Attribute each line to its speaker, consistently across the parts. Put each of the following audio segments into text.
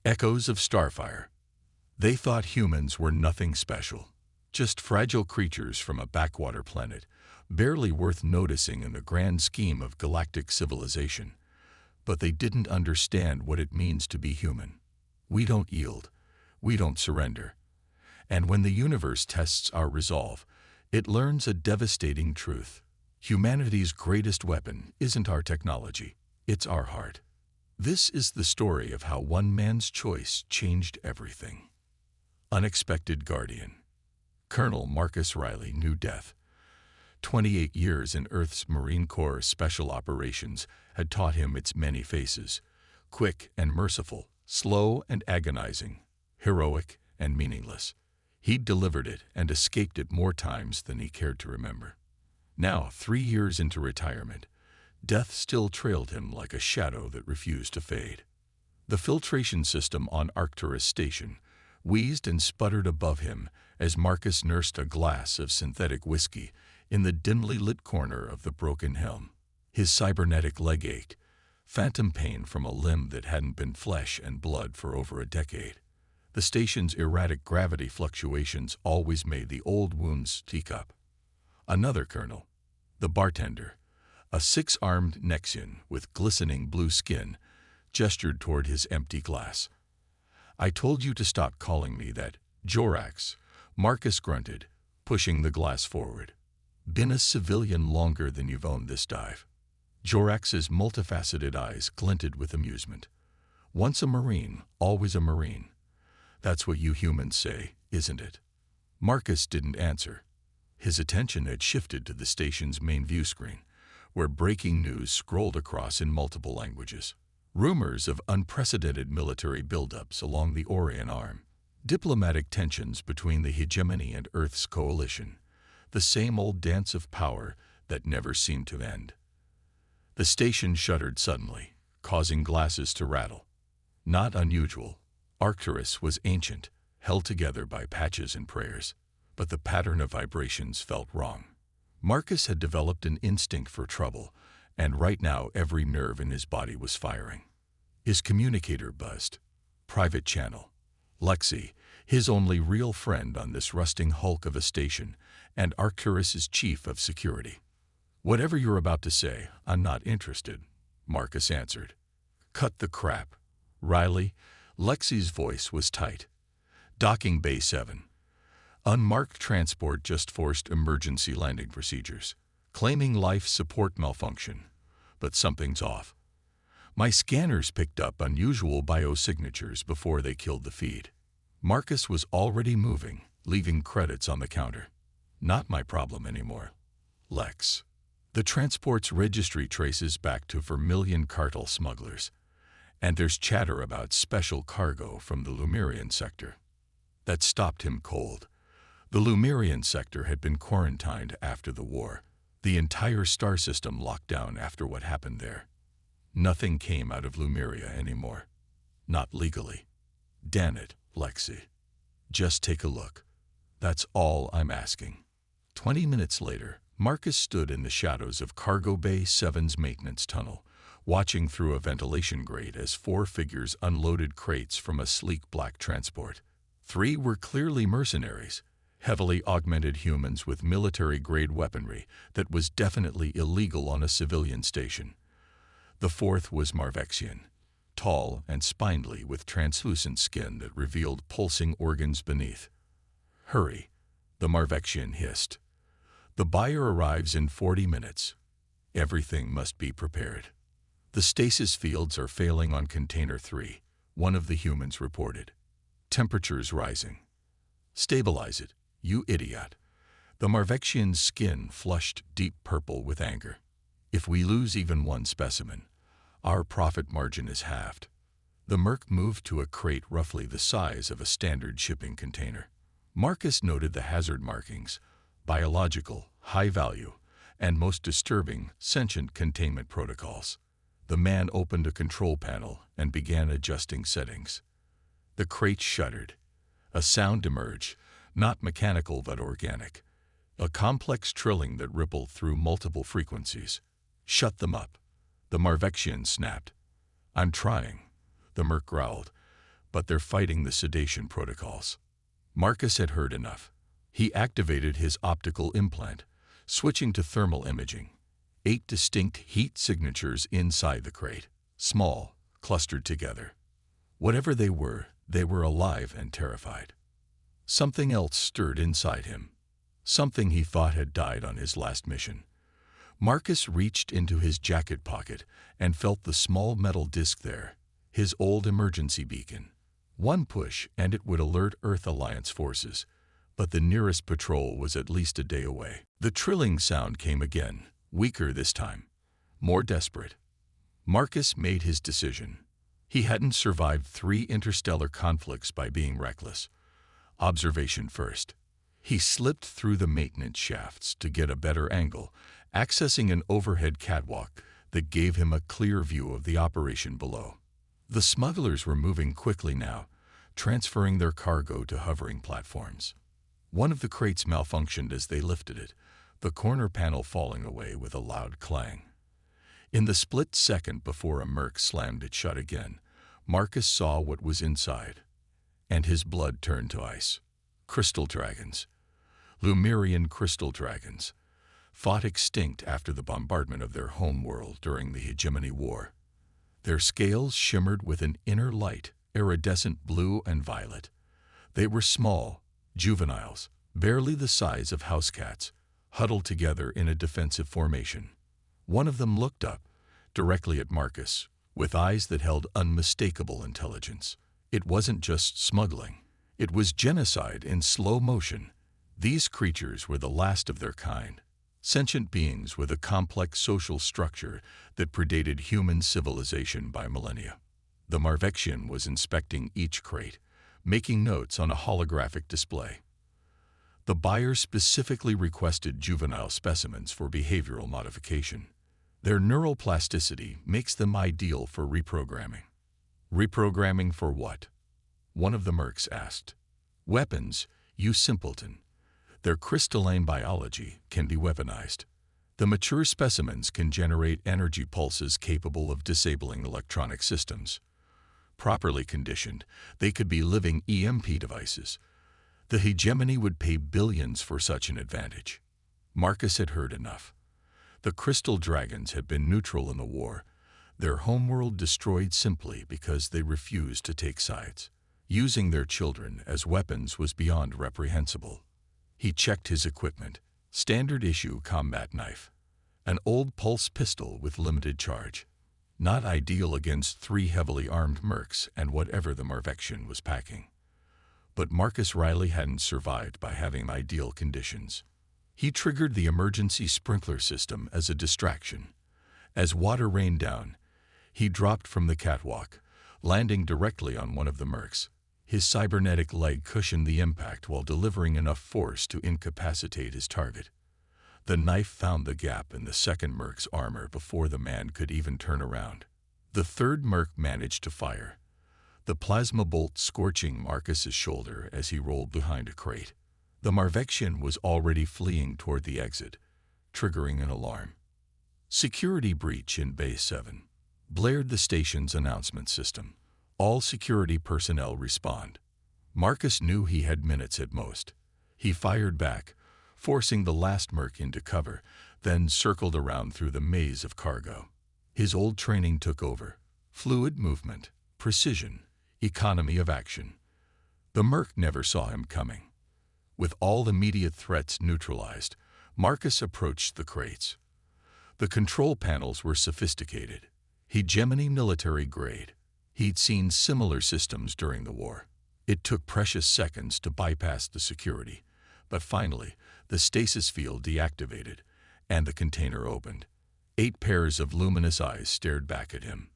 Speaker 1: Echoes of Starfire. They thought humans were nothing special, just fragile creatures from a backwater planet, barely worth noticing in the grand scheme of galactic civilization. But they didn't understand what it means to be human. We don't yield. We don't surrender. And when the universe tests our resolve, it learns a devastating truth. Humanity's greatest weapon isn't our technology, it's our heart. This is the story of how one man's choice changed everything. Unexpected Guardian. Colonel Marcus Riley knew death. 28 years in Earth's Marine Corps Special Operations had taught him its many faces: quick and merciful, slow and agonizing, heroic and meaningless. He'd delivered it and escaped it more times than he cared to remember. Now, 3 years into retirement, death still trailed him like a shadow that refused to fade. The filtration system on Arcturus Station wheezed and sputtered above him as Marcus nursed a glass of synthetic whiskey in the dimly lit corner of the broken helm. His cybernetic leg ached, phantom pain from a limb that hadn't been flesh and blood for over a decade. The station's erratic gravity fluctuations always made the old wounds teacup. Another colonel, the bartender, a 6-armed Nexian with glistening blue skin, gestured toward his empty glass. "I told you to stop calling me that, Jorax," Marcus grunted, pushing the glass forward. "Been a civilian longer than you've owned this dive." Jorax's multifaceted eyes glinted with amusement. "Once a Marine, always a Marine. That's what you humans say, isn't it?" Marcus didn't answer. His attention had shifted to the station's main view screen, where breaking news scrolled across in multiple languages. Rumors of unprecedented military buildups along the Orion Arm, diplomatic tensions between the hegemony and Earth's coalition, the same old dance of power that never seemed to end. The station shuddered suddenly, causing glasses to rattle. Not unusual. Arcturus was ancient, held together by patches and prayers, but the pattern of vibrations felt wrong. Marcus had developed an instinct for trouble, and right now every nerve in his body was firing. His communicator buzzed. Private channel. Lexi, his only real friend on this rusting hulk of a station, and Arcturus's chief of security. "Whatever you're about to say, I'm not interested," Marcus answered. "Cut the crap." "Riley," Lexi's voice was tight. "Docking Bay 7. Unmarked transport just forced emergency landing procedures, claiming life support malfunction. But something's off. My scanners picked up unusual biosignatures before they killed the feed." Marcus was already moving, leaving credits on the counter. "Not my problem anymore, Lex. The transport's registry traces back to Vermilion cartel smugglers, and there's chatter about special cargo from the Lumerian sector." That stopped him cold. The Lumerian sector had been quarantined after the war, the entire star system locked down after what happened there. Nothing came out of Lumeria anymore. Not legally. "Damn it, Lexi. Just take a look. That's all I'm asking." 20 minutes later, Marcus stood in the shadows of Cargo Bay 7's maintenance tunnel, watching through a ventilation grate as 4 figures unloaded crates from a sleek black transport. 3 were clearly mercenaries, heavily augmented humans with military-grade weaponry that was definitely illegal on a civilian station. The 4th was Marvexian, tall and spindly with translucent skin that revealed pulsing organs beneath. "Hurry," the Marvexian hissed. "The buyer arrives in 40 minutes. Everything must be prepared." "The stasis fields are failing on Container 3, one of the humans reported. "Temperature's rising." "Stabilize it, you idiot." The Marvexian's skin flushed deep purple with anger. "If we lose even one specimen, our profit margin is halved." The Merc moved to a crate roughly the size of a standard shipping container. Marcus noted the hazard markings: biological, high value, and most disturbing, sentient containment protocols. The man opened a control panel and began adjusting settings. The crate shuddered. A sound emerged, not mechanical but organic. A complex trilling that rippled through multiple frequencies. "Shut them up," the Marvexian snapped. "I'm trying," the Merc growled, but they're fighting the sedation protocols. Marcus had heard enough. He activated his optical implant, switching to thermal imaging. 8 distinct heat signatures inside the crate, small, clustered together. Whatever they were alive and terrified. Something else stirred inside him. Something he thought had died on his last mission. Marcus reached into his jacket pocket and felt the small metal disc there, his old emergency beacon. One push and it would alert Earth Alliance forces, but the nearest patrol was at least a day away. The trilling sound came again, weaker this time, more desperate. Marcus made his decision. He hadn't survived 3 interstellar conflicts by being reckless. Observation first. He slipped through the maintenance shafts to get a better angle, accessing an overhead catwalk that gave him a clear view of the operation below. The smugglers were moving quickly now, transferring their cargo to hovering platforms. One of the crates malfunctioned as they lifted it, the corner panel falling away with a loud clang. In the split second before a Merc slammed it shut again, Marcus saw what was inside, and his blood turned to ice. Crystal dragons. Lumerian crystal dragons, fought extinct after the bombardment of their home world during the Hegemony War. Their scales shimmered with an inner light, iridescent blue and violet. They were small, juveniles, barely the size of house cats, huddled together in a defensive formation. One of them looked up, directly at Marcus, with eyes that held unmistakable intelligence. It wasn't just smuggling. It was genocide in slow motion. These creatures were the last of their kind, sentient beings with a complex social structure that predated human civilization by millennia. The Marvexian was inspecting each crate, making notes on a holographic display. The buyer specifically requested juvenile specimens for behavioral modification. Their neural plasticity makes them ideal for reprogramming. Reprogramming for what? One of the mercs asked. Weapons, you simpleton. Their crystalline biology can be weaponized. The mature specimens can generate energy pulses capable of disabling electronic systems. Properly conditioned, they could be living EMP devices. The hegemony would pay billions for such an advantage. Marcus had heard enough. The crystal dragons had been neutral in the war, their homeworld destroyed simply because they refused to take sides. Using their children as weapons was beyond reprehensible. He checked his equipment. Standard issue combat knife. An old pulse pistol with limited charge. Not ideal against 3 heavily armed mercs and whatever the Marvexian was packing. But Marcus Riley hadn't survived by having ideal conditions. He triggered the emergency sprinkler system as a distraction. As water rained down, he dropped from the catwalk, landing directly on one of the mercs. His cybernetic leg cushioned the impact while delivering enough force to incapacitate his target. The knife found the gap in the second merc's armor before the man could even turn around. The third merc managed to fire, the plasma bolt scorching Marcus's shoulder as he rolled behind a crate. The Marvexian was already fleeing toward the exit, triggering an alarm. Security breach in Bay 7. Blared the station's announcement system. All security personnel respond. Marcus knew he had minutes at most. He fired back, forcing the last merc into cover, then circled around through the maze of cargo. His old training took over. Fluid movement, precision, economy of action. The merc never saw him coming. With all immediate threats neutralized, Marcus approached the crates. The control panels were sophisticated, hegemony military grade. He'd seen similar systems during the war. It took precious seconds to bypass the security, but finally, the stasis field deactivated, and the container opened. 8 pairs of luminous eyes stared back at him.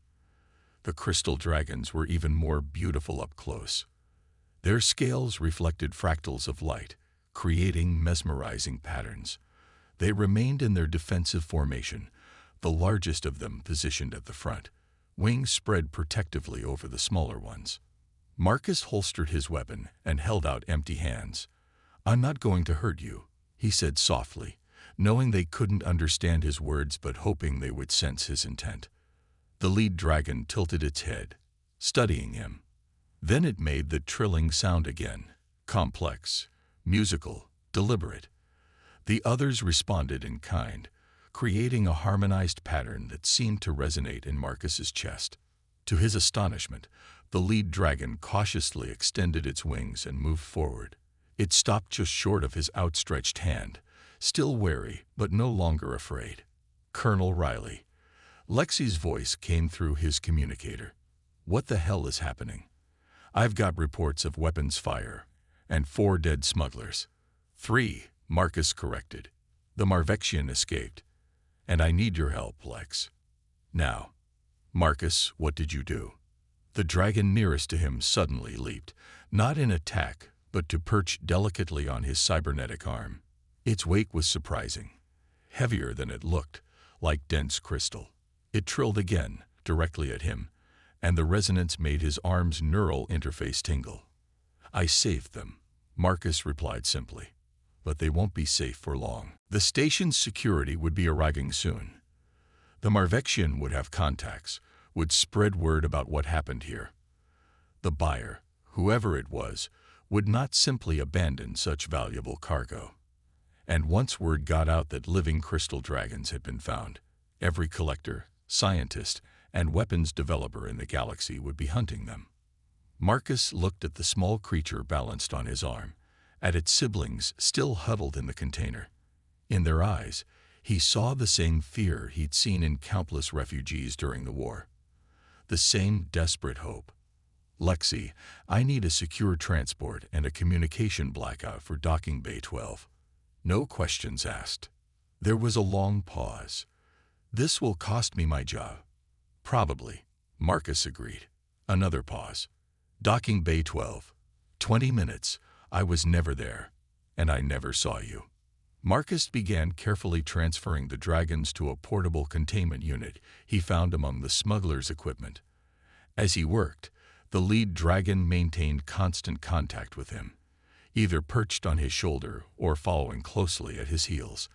Speaker 1: The crystal dragons were even more beautiful up close. Their scales reflected fractals of light, creating mesmerizing patterns. They remained in their defensive formation, the largest of them positioned at the front, wings spread protectively over the smaller ones. Marcus holstered his weapon and held out empty hands. "I'm not going to hurt you," he said softly, knowing they couldn't understand his words but hoping they would sense his intent. The lead dragon tilted its head, studying him. Then it made the trilling sound again, complex, musical, deliberate. The others responded in kind, creating a harmonized pattern that seemed to resonate in Marcus's chest. To his astonishment, the lead dragon cautiously extended its wings and moved forward. It stopped just short of his outstretched hand, still wary but no longer afraid. "Colonel Riley." Lexi's voice came through his communicator. "What the hell is happening? I've got reports of weapons fire and 4 dead smugglers." "3," Marcus corrected. "The Marvexian escaped, and I need your help, Lex." "Now." "Marcus, what did you do?" The dragon nearest to him suddenly leaped, not in attack, but to perch delicately on his cybernetic arm. Its weight was surprising, heavier than it looked, like dense crystal. It trilled again, directly at him, and the resonance made his arm's neural interface tingle. "I saved them," Marcus replied simply. "But they won't be safe for long. The station's security would be arriving soon. The Marvexian would have contacts, would spread word about what happened here. The buyer, whoever it was, would not simply abandon such valuable cargo. And once word got out that living crystal dragons had been found, every collector, scientist, and weapons developer in the galaxy would be hunting them." Marcus looked at the small creature balanced on his arm, at its siblings still huddled in the container. In their eyes, he saw the same fear he'd seen in countless refugees during the war. The same desperate hope. "Lexi, I need a secure transport and a communication blackout for docking Bay 12. No questions asked." There was a long pause. "This will cost me my job." "Probably," Marcus agreed. Another pause. "Docking Bay 12. 20 minutes. I was never there, and I never saw you." Marcus began carefully transferring the dragons to a portable containment unit he found among the smuggler's equipment. As he worked, the lead dragon maintained constant contact with him, either perched on his shoulder or following closely at his heels.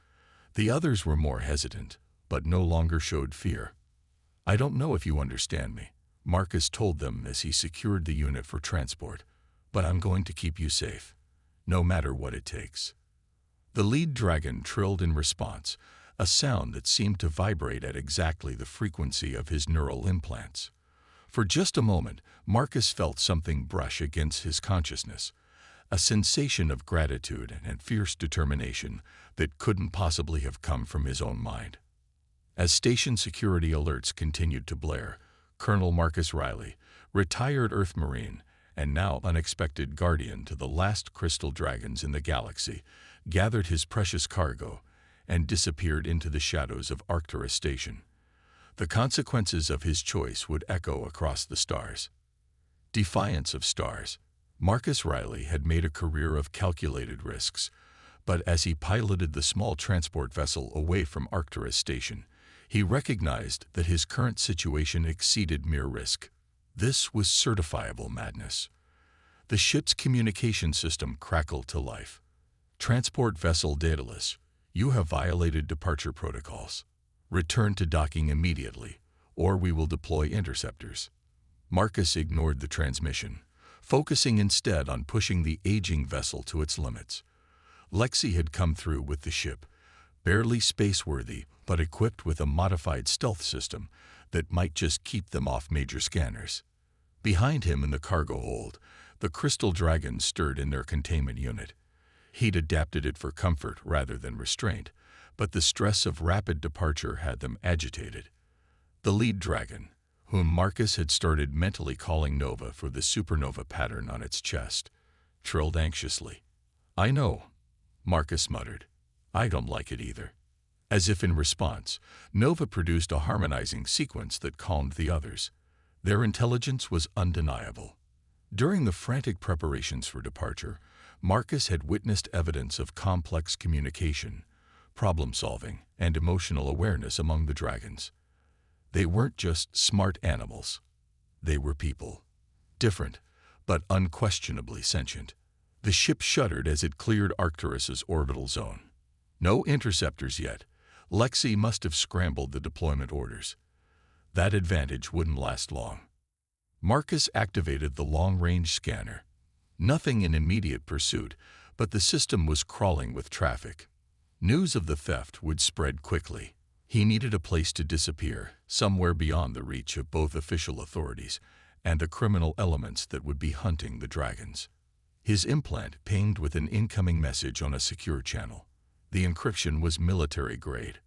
Speaker 1: The others were more hesitant, but no longer showed fear. "I don't know if you understand me," Marcus told them as he secured the unit for transport, "but I'm going to keep you safe, no matter what it takes." The lead dragon trilled in response, a sound that seemed to vibrate at exactly the frequency of his neural implants. For just a moment, Marcus felt something brush against his consciousness, a sensation of gratitude and fierce determination that couldn't possibly have come from his own mind. As station security alerts continued to blare, Colonel Marcus Riley, retired Earth Marine and now unexpected guardian to the last crystal dragons in the galaxy, gathered his precious cargo and disappeared into the shadows of Arcturus Station. The consequences of his choice would echo across the stars. Defiance of stars. Marcus Riley had made a career of calculated risks, but as he piloted the small transport vessel away from Arcturus Station, he recognized that his current situation exceeded mere risk. This was certifiable madness. The ship's communication system crackled to life. "Transport vessel Daedalus, you have violated departure protocols. Return to docking immediately, or we will deploy interceptors." Marcus ignored the transmission, focusing instead on pushing the aging vessel to its limits. Lexi had come through with the ship, barely space-worthy, but equipped with a modified stealth system that might just keep them off major scanners. Behind him in the cargo hold, the crystal dragons stirred in their containment unit. He'd adapted it for comfort rather than restraint, but the stress of rapid departure had them agitated. The lead dragon, whom Marcus had started mentally calling Nova for the supernova pattern on its chest, trilled anxiously. "I know," Marcus muttered. "I don't like it either." As if in response, Nova produced a harmonizing sequence that calmed the others. Their intelligence was undeniable. During the frantic preparations for departure, Marcus had witnessed evidence of complex communication, problem-solving, and emotional awareness among the dragons. They weren't just smart animals. They were people. Different, but unquestionably sentient. The ship shuddered as it cleared Arcturus's orbital zone. No interceptors yet. Lexi must have scrambled the deployment orders. That advantage wouldn't last long. Marcus activated the long-range scanner. Nothing in immediate pursuit, but the system was crawling with traffic. News of the theft would spread quickly. He needed a place to disappear, somewhere beyond the reach of both official authorities and the criminal elements that would be hunting the dragons. His implant pinged with an incoming message on a secure channel. The encryption was military-grade.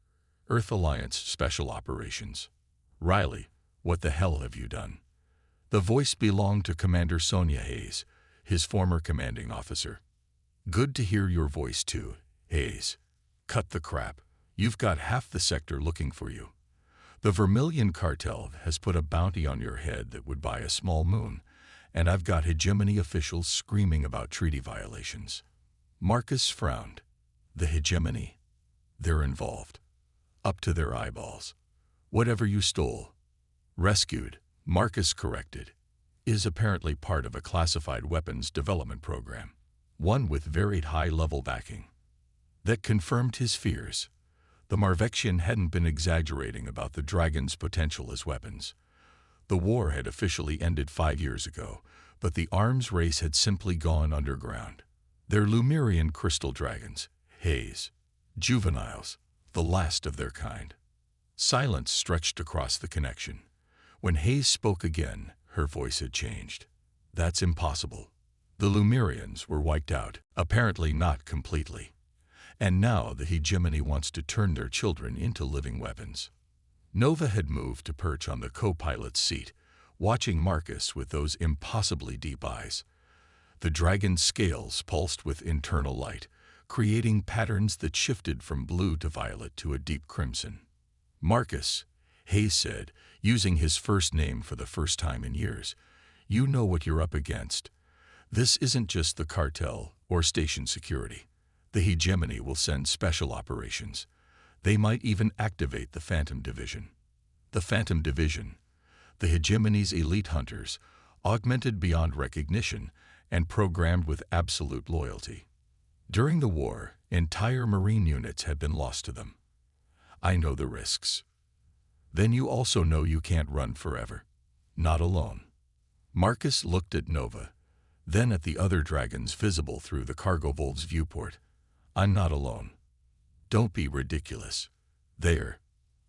Speaker 1: Earth Alliance Special Operations. Riley, what the hell have you done? The voice belonged to Commander Sonia Hayes, his former commanding officer. Good to hear your voice too, Hayes. Cut the crap. You've got half the sector looking for you. The Vermilion Cartel has put a bounty on your head that would buy a small moon, and I've got hegemony officials screaming about treaty violations. Marcus frowned. The hegemony. They're involved. Up to their eyeballs. Whatever you stole, rescued, Marcus corrected, is apparently part of a classified weapons development program, one with very high-level backing. That confirmed his fears. The Marvexian hadn't been exaggerating about the dragons' potential as weapons. The war had officially ended 5 years ago, but the arms race had simply gone underground. Their Lumerian crystal dragons, Hayes, juveniles, the last of their kind. Silence stretched across the connection. When Hayes spoke again, her voice had changed. That's impossible. The Lumerians were wiped out, apparently not completely. And now the hegemony wants to turn their children into living weapons. Nova had moved to perch on the co-pilot's seat, watching Marcus with those impossibly deep eyes. The dragon's scales pulsed with internal light, creating patterns that shifted from blue to violet to a deep crimson. Marcus, Hayes said, using his first name for the first time in years, you know what you're up against. This isn't just the cartel or station security. The hegemony will send special operations. They might even activate the Phantom Division. The Phantom Division, the hegemony's elite hunters, augmented beyond recognition and programmed with absolute loyalty. During the war, entire Marine units had been lost to them. I know the risks. Then you also know you can't run forever. Not alone. Marcus looked at Nova, then at the other dragons visible through the cargo vault's viewport. I'm not alone. Don't be ridiculous. They're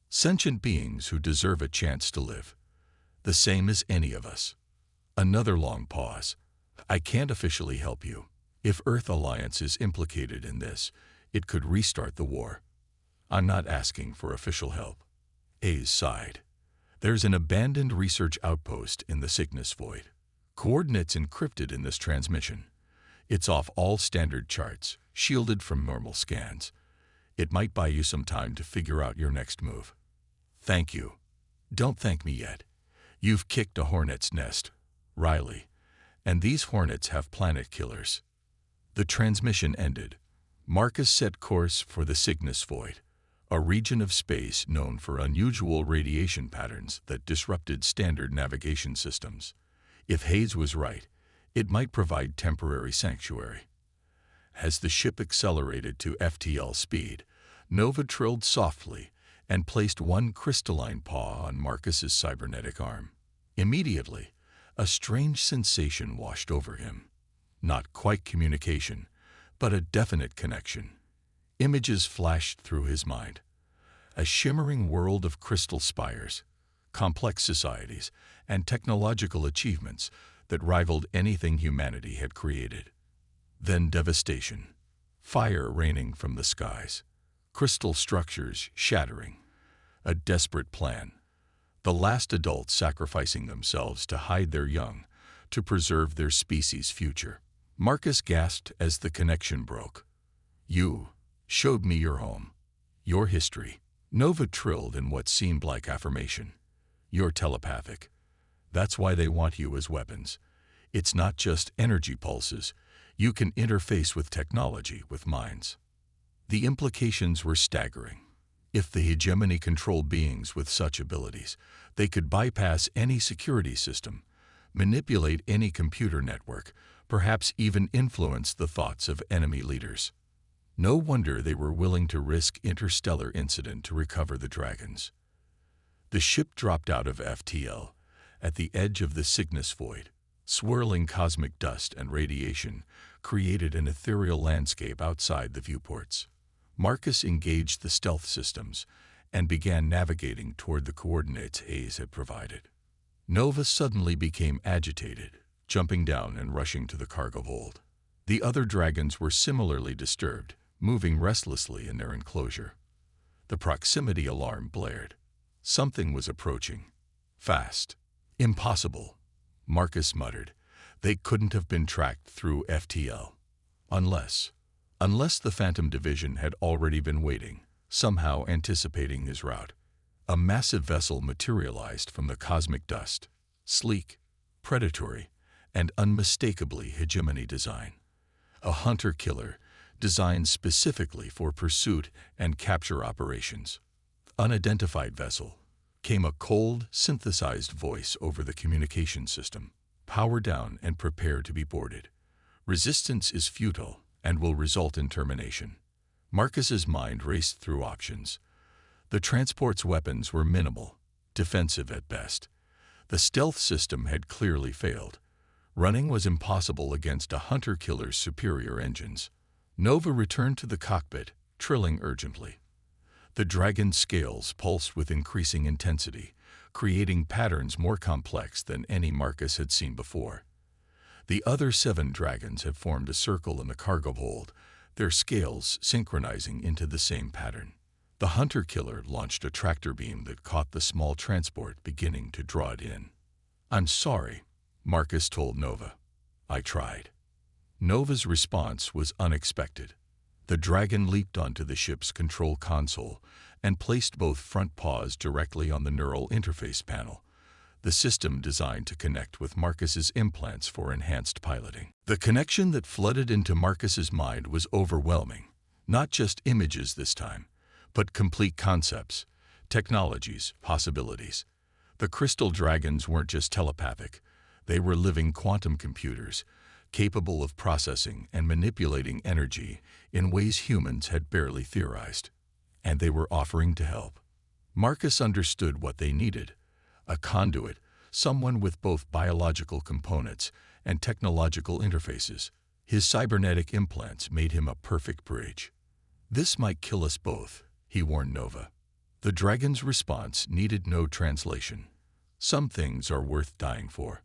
Speaker 1: sentient beings who deserve a chance to live. The same as any of us. Another long pause. I can't officially help you. If Earth Alliance is implicated in this, it could restart the war. I'm not asking for official help. Hayes sighed. There's an abandoned research outpost in the Cygnus Void. Coordinates encrypted in this transmission. It's off all standard charts, shielded from normal scans. It might buy you some time to figure out your next move. Thank you. Don't thank me yet. You've kicked a hornet's nest, Riley, and these hornets have planet killers. The transmission ended. Marcus set course for the Cygnus Void, a region of space known for unusual radiation patterns that disrupted standard navigation systems. If Hayes was right, it might provide temporary sanctuary. As the ship accelerated to FTL speed, Nova trilled softly and placed one crystalline paw on Marcus's cybernetic arm. Immediately, a strange sensation washed over him. Not quite communication, but a definite connection. Images flashed through his mind. A shimmering world of crystal spires, complex societies, and technological achievements that rivaled anything humanity had created. Then devastation. Fire raining from the skies. Crystal structures shattering. A desperate plan. The last adults sacrificing themselves to hide their young, to preserve their species' future. Marcus gasped as the connection broke. You showed me your home, your history. Nova trilled in what seemed like affirmation. You're telepathic. That's why they want you as weapons. It's not just energy pulses. You can interface with technology, with minds. The implications were staggering. If the hegemony controlled beings with such abilities, they could bypass any security system, manipulate any computer network, perhaps even influence the thoughts of enemy leaders. No wonder they were willing to risk interstellar incident to recover the dragons. The ship dropped out of FTL, at the edge of the Cygnus void. Swirling cosmic dust and radiation created an ethereal landscape outside the viewports. Marcus engaged the stealth systems and began navigating toward the coordinates Hayes had provided. Nova suddenly became agitated, jumping down and rushing to the cargo hold. The other dragons were similarly disturbed, moving restlessly in their enclosure. The proximity alarm blared. Something was approaching. Fast. Impossible, Marcus muttered. They couldn't have been tracked through FTL. Unless the Phantom Division had already been waiting, somehow anticipating his route. A massive vessel materialized from the cosmic dust, sleek, predatory, and unmistakably hegemony design. A hunter-killer designed specifically for pursuit and capture operations. Unidentified vessel, came a cold, synthesized voice over the communication system. Power down and prepare to be boarded. Resistance is futile and will result in termination. Marcus's mind raced through options. The transport's weapons were minimal, defensive at best. The stealth system had clearly failed. Running was impossible against a hunter-killer's superior engines. Nova returned to the cockpit, trilling urgently. The dragon's scales pulsed with increasing intensity, creating patterns more complex than any Marcus had seen before. The other 7 dragons had formed a circle in the cargo hold, their scales synchronizing into the same pattern. The hunter-killer launched a tractor beam that caught the small transport, beginning to draw it in. "I'm sorry," Marcus told Nova. "I tried." Nova's response was unexpected. The dragon leaped onto the ship's control console and placed both front paws directly on the neural interface panel, the system designed to connect with Marcus's implants for enhanced piloting. The connection that flooded into Marcus's mind was overwhelming. Not just images this time, but complete concepts, technologies, possibilities. The crystal dragons weren't just telepathic. They were living quantum computers, capable of processing and manipulating energy in ways humans had barely theorized. And they were offering to help. Marcus understood what they needed: a conduit, someone with both biological components and technological interfaces. His cybernetic implants made him a perfect bridge. "This might kill us both," he warned Nova. The dragon's response needed no translation. "Some things are worth dying for."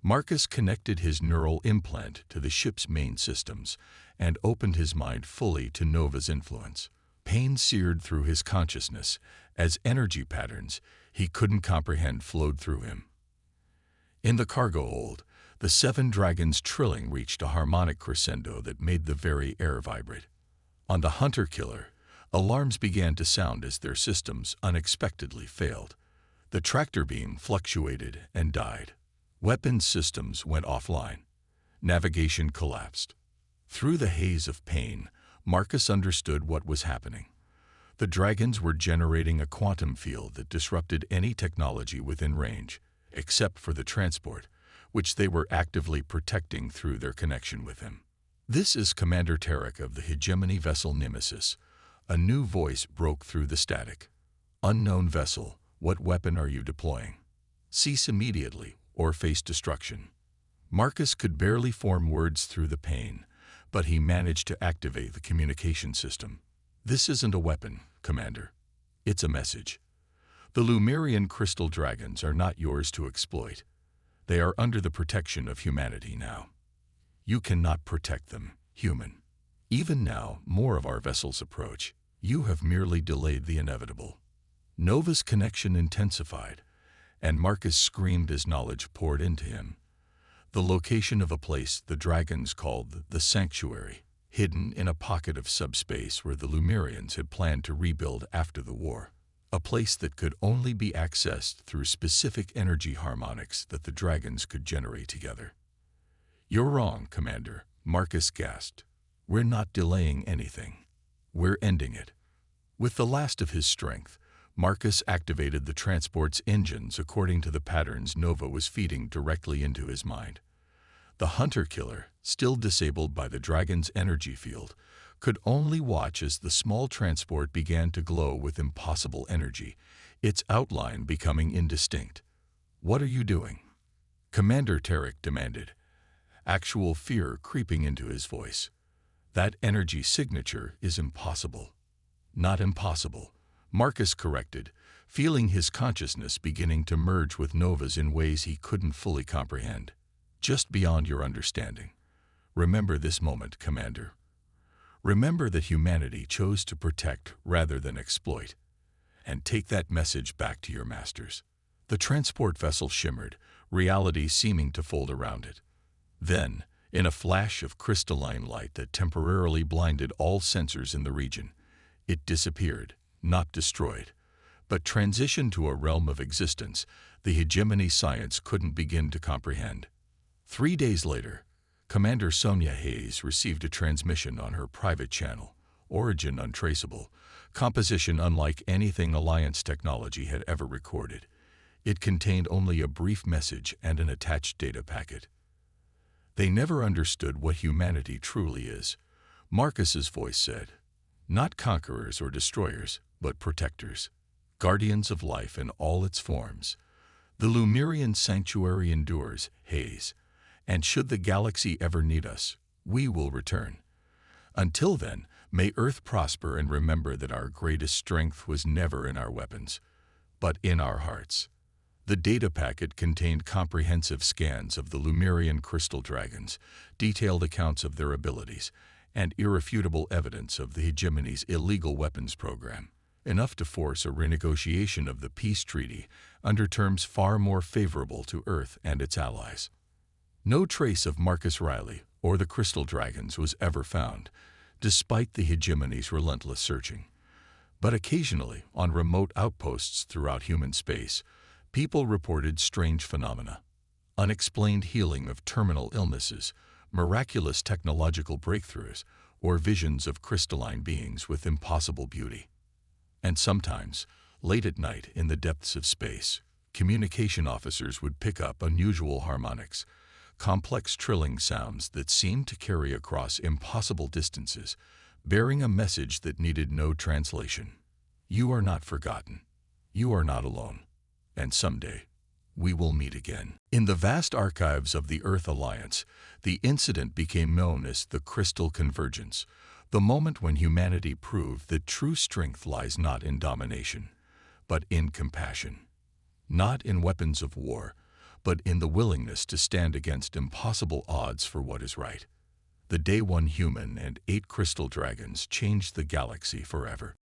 Speaker 1: Marcus connected his neural implant to the ship's main systems and opened his mind fully to Nova's influence. Pain seared through his consciousness as energy patterns he couldn't comprehend flowed through him. In the cargo hold, the 7 dragons' trilling reached a harmonic crescendo that made the very air vibrate. On the hunter-killer, alarms began to sound as their systems unexpectedly failed. The tractor beam fluctuated and died. Weapons systems went offline. Navigation collapsed. Through the haze of pain, Marcus understood what was happening. The dragons were generating a quantum field that disrupted any technology within range, except for the transport, which they were actively protecting through their connection with him. "This is Commander Tarek of the hegemony vessel Nemesis." A new voice broke through the static. "Unknown vessel, what weapon are you deploying? Cease immediately or face destruction." Marcus could barely form words through the pain, but he managed to activate the communication system. "This isn't a weapon, Commander. It's a message. The Lumerian crystal dragons are not yours to exploit. They are under the protection of humanity now. You cannot protect them, human. Even now, more of our vessels approach. You have merely delayed the inevitable." Nova's connection intensified, and Marcus screamed as knowledge poured into him. The location of a place the dragons called the Sanctuary, hidden in a pocket of subspace where the Lumerians had planned to rebuild after the war. A place that could only be accessed through specific energy harmonics that the dragons could generate together. "You're wrong, Commander," Marcus gasped. "We're not delaying anything. We're ending it." With the last of his strength, Marcus activated the transport's engines according to the patterns Nova was feeding directly into his mind. The hunter-killer, still disabled by the dragon's energy field, could only watch as the small transport began to glow with impossible energy, its outline becoming indistinct. "What are you doing?" Commander Tarek demanded, actual fear creeping into his voice. "That energy signature is impossible." "Not impossible," Marcus corrected, feeling his consciousness beginning to merge with Nova's in ways he couldn't fully comprehend. "Just beyond your understanding. Remember this moment, Commander. Remember that humanity chose to protect rather than exploit. And take that message back to your masters." The transport vessel shimmered, reality seeming to fold around it. Then, in a flash of crystalline light that temporarily blinded all sensors in the region, it disappeared, not destroyed, but transitioned to a realm of existence the hegemony science couldn't begin to comprehend. 3 days later, Commander Sonia Hayes received a transmission on her private channel, origin untraceable, composition unlike anything Alliance technology had ever recorded. It contained only a brief message and an attached data packet. "They never understood what humanity truly is," Marcus's voice said. "Not conquerors or destroyers, but protectors. Guardians of life in all its forms. The Lumerian sanctuary endures, Hayes, and should the galaxy ever need us, we will return. Until then, may Earth prosper and remember that our greatest strength was never in our weapons, but in our hearts." The data packet contained comprehensive scans of the Lumerian crystal dragons, detailed accounts of their abilities, and irrefutable evidence of the hegemony's illegal weapons program, enough to force a renegotiation of the peace treaty under terms far more favorable to Earth and its allies. No trace of Marcus Riley or the crystal dragons was ever found, despite the hegemony's relentless searching. But occasionally, on remote outposts throughout human space, people reported strange phenomena: unexplained healing of terminal illnesses, miraculous technological breakthroughs, or visions of crystalline beings with impossible beauty. And sometimes, late at night in the depths of space, communication officers would pick up unusual harmonics, complex trilling sounds that seemed to carry across impossible distances, bearing a message that needed no translation. "You are not forgotten. You are not alone. And someday, we will meet again." In the vast archives of the Earth Alliance, the incident became known as the Crystal Convergence, the moment when humanity proved that true strength lies not in domination, but in compassion. Not in weapons of war, but in the willingness to stand against impossible odds for what is right. The day one human and 8 crystal dragons changed the galaxy forever.